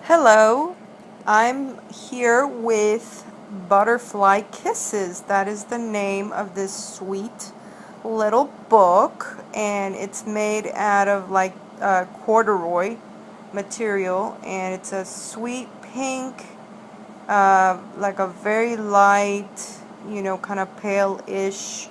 Hello, I'm here with Butterfly Kisses. That is the name of this sweet little book, and it's made out of like corduroy material, and it's a sweet pink, like a very light, kind of pale-ish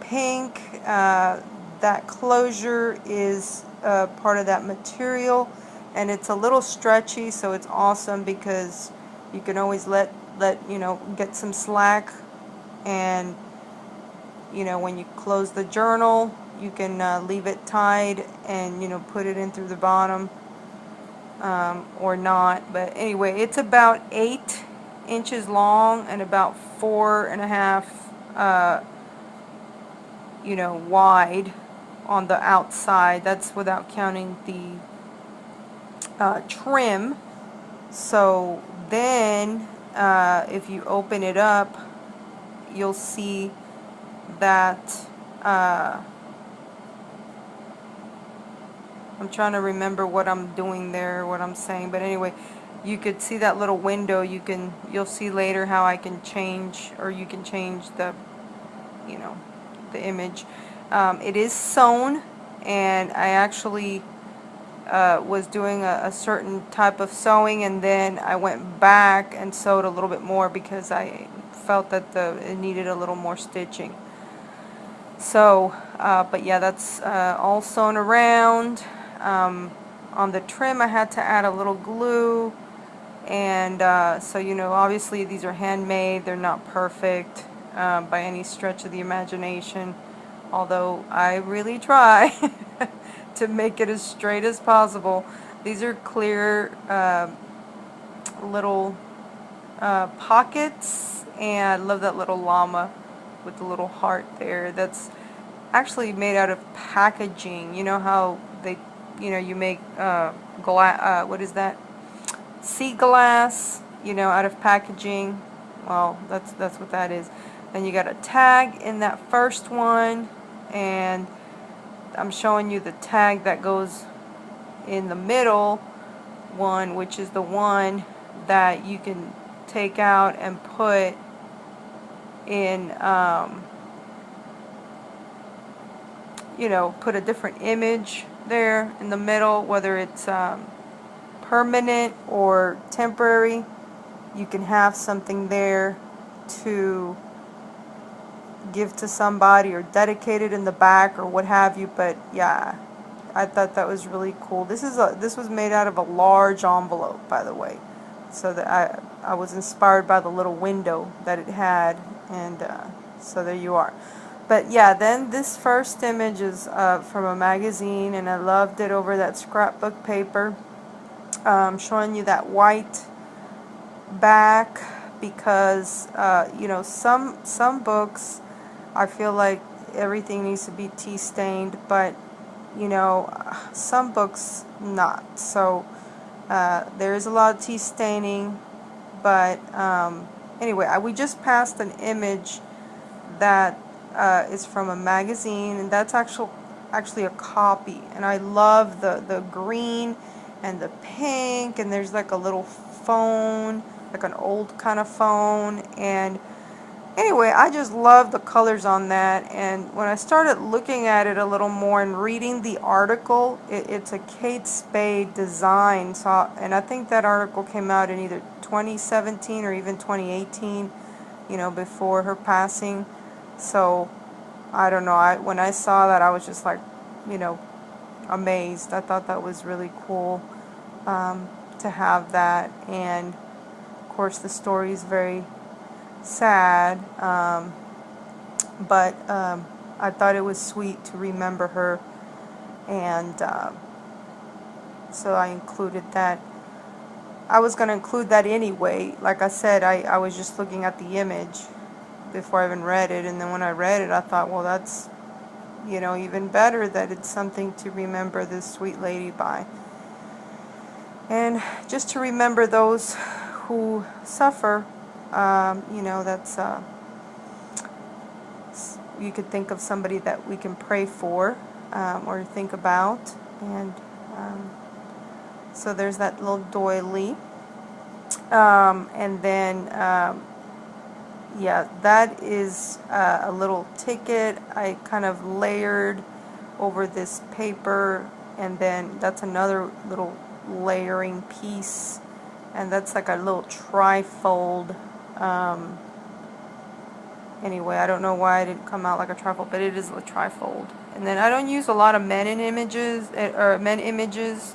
pink. That closure is part of that material, and it's a little stretchy, so it's awesome because you can always get some slack, and when you close the journal you can leave it tied and put it in through the bottom, or not. But anyway, it's about 8 inches long and about 4.5 wide on the outside. That's without counting the trim. So then if you open it up, you'll see that I'm trying to remember what I'm doing there, what I'm saying, but anyway, you could see that little window. You'll see later how I can change, or you can change the image. It is sewn, and I actually was doing a certain type of sewing, and then I went back and sewed a little bit more because I felt that it needed a little more stitching. So, but yeah, that's all sewn around. On the trim I had to add a little glue, and so obviously these are handmade. They're not perfect by any stretch of the imagination, although I really try to make it as straight as possible. These are clear little pockets, and I love that little llama with the little heart there. That's actually made out of packaging. You know how you make what is that? Sea glass, out of packaging. Well, that's what that is. Then you got a tag in that first one, and I'm showing you the tag that goes in the middle one, which is the one that you can take out and put in, put a different image there in the middle, whether it's permanent or temporary. You can have something there to give to somebody or dedicate it in the back or what have you. But yeah, I thought that was really cool. This was made out of a large envelope, by the way, so that I was inspired by the little window that it had, and so there you are. But yeah, then this first image is from a magazine, and I loved it over that scrapbook paper. Showing you that white back because some books I feel like everything needs to be tea stained, but some books not. So there is a lot of tea staining, but anyway, we just passed an image that is from a magazine, and that's actually a copy, and I love the green and the pink, and there's like a little phone, like an old kind of phone. And anyway, I just love the colors on that, and when I started looking at it a little more and reading the article, it's a Kate Spade design. So, and I think that article came out in either 2017 or even 2018, before her passing. So I don't know, when I saw that, I was just like, amazed. I thought that was really cool to have that, and of course the story is very sad, but I thought it was sweet to remember her, and so I included that. I was going to include that anyway. Like I said, I was just looking at the image before I even read it, and then when I read it I thought, well, that's even better that it's something to remember this sweet lady by, and just to remember those who suffer. That's you could think of somebody that we can pray for, or think about, and So there's that little doily. And then, yeah, that is a little ticket I kind of layered over this paper, and then that's another little layering piece, and that's like a little trifold. Anyway, I don't know why it didn't come out like a trifold, but it is a trifold. And then I don't use a lot of men images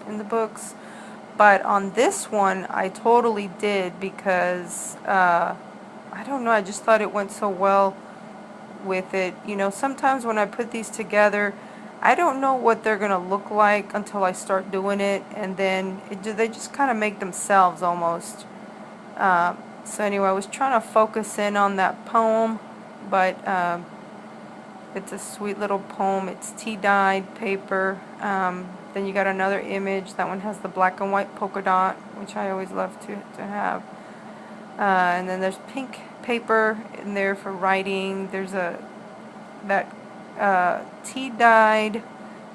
in the books, but on this one I totally did, because I don't know, I just thought it went so well with it. You know, sometimes when I put these together, I don't know what they're gonna look like until I start doing it, and then they just kind of make themselves almost. So anyway, I was trying to focus in on that poem, but it's a sweet little poem. It's tea-dyed paper. Then you got another image. That one has the black and white polka dot, which I always love to have. And then there's pink paper in there for writing. There's that tea-dyed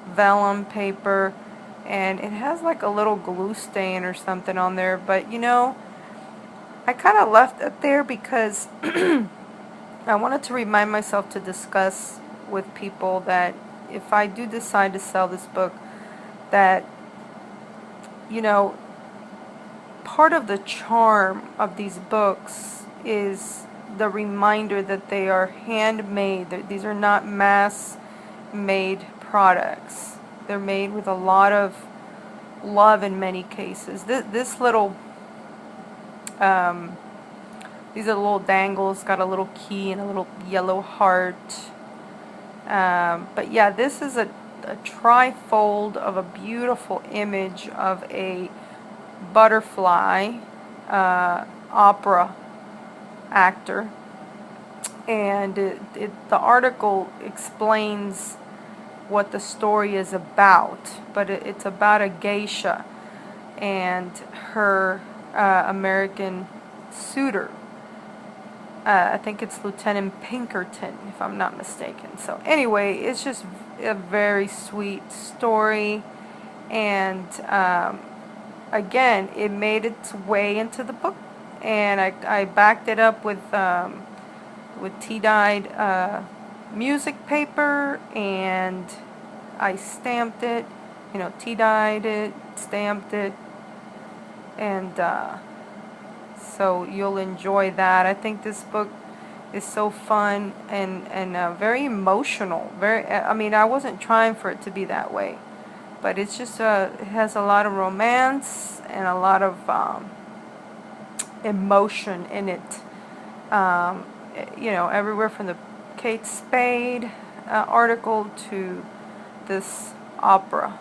vellum paper, and it has like a little glue stain or something on there. But you know, I kind of left it there because I wanted to remind myself to discuss with people that if I do decide to sell this book, that, you know, part of the charm of these books is the reminder that they are handmade. These are not mass-made products. They're made with a lot of love in many cases. This little these are little dangles, got a little key and a little yellow heart. But yeah, this is a trifold of a beautiful image of a butterfly opera actor. And the article explains what the story is about, but it's about a geisha and her American suitor. I think it's Lieutenant Pinkerton, if I'm not mistaken. So anyway, it's just a very sweet story, and again, it made its way into the book, and I backed it up with tea-dyed music paper, and I stamped it, you know, tea-dyed it, stamped it, and so you'll enjoy that. I think this book is so fun and very emotional. I mean, I wasn't trying for it to be that way, but it's just it has a lot of romance and a lot of emotion in it. You know, everywhere from the Kate Spade article to this opera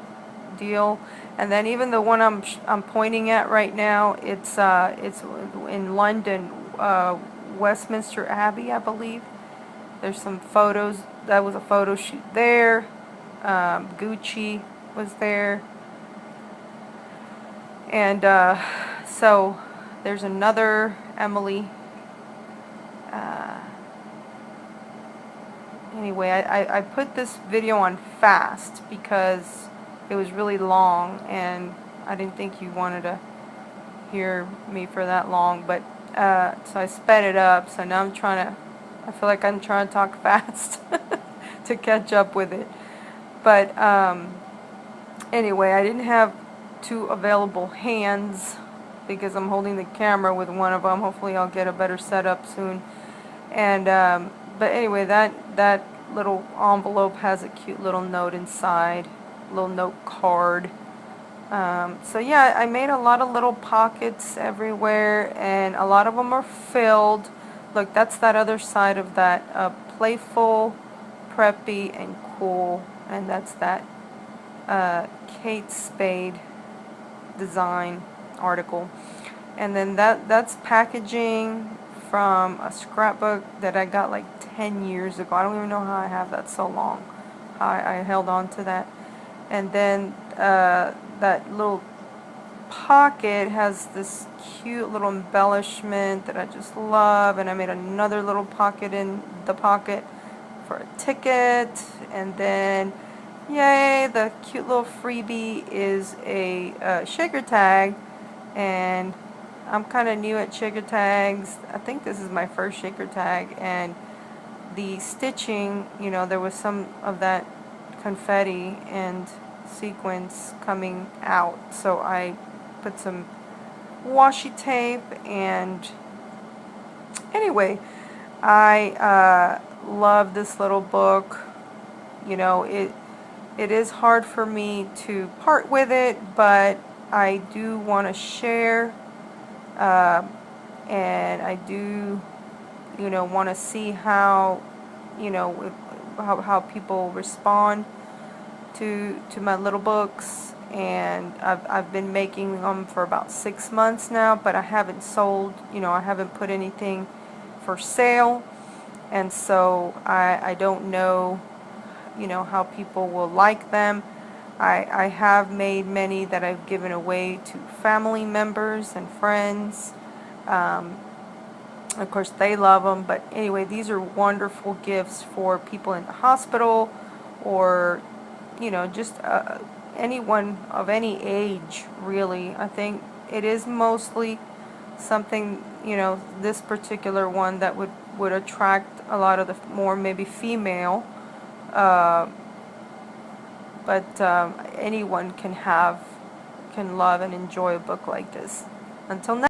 deal. And then even the one I'm pointing at right now, it's in London, Westminster Abbey, I believe. There's some photos. That was a photo shoot there. Gucci was there. And so there's another Emily. Anyway, I put this video on fast because it was really long, and I didn't think you wanted to hear me for that long, but so I sped it up. So now I feel like I'm trying to talk fast to catch up with it. But anyway, I didn't have two available hands because I'm holding the camera with one of them. Hopefully I'll get a better setup soon. And but anyway, that little envelope has a cute little note inside, little note card. So yeah, I made a lot of little pockets everywhere, and a lot of them are filled. Look, that's that other side of that, playful, preppy, and cool, and that's that Kate Spade design article. And then that's packaging from a scrapbook that I got like 10 years ago. I don't even know how I have that so long. I held on to that. And then that little pocket has this cute little embellishment that I just love, and I made another little pocket in the pocket for a ticket. And then Yay, the cute little freebie is a shaker tag, and I'm kind of new at shaker tags. I think this is my first shaker tag, and the stitching, you know, there was some of that confetti and sequins coming out, so I put some washi tape. And anyway, I love this little book. You know, it is hard for me to part with it, but I do want to share, uh, and I do, you know, want to see how, you know, how people respond to my little books. And I've been making them for about 6 months now, but I haven't sold, you know, I haven't put anything for sale, and so I don't know, you know, how people will like them. I have made many that I've given away to family members and friends. Of course, they love them, but anyway, these are wonderful gifts for people in the hospital, or, you know, just anyone of any age, really. I think it is mostly something, you know, this particular one that would attract a lot of the more maybe female, uh, but anyone can love and enjoy a book like this. Until next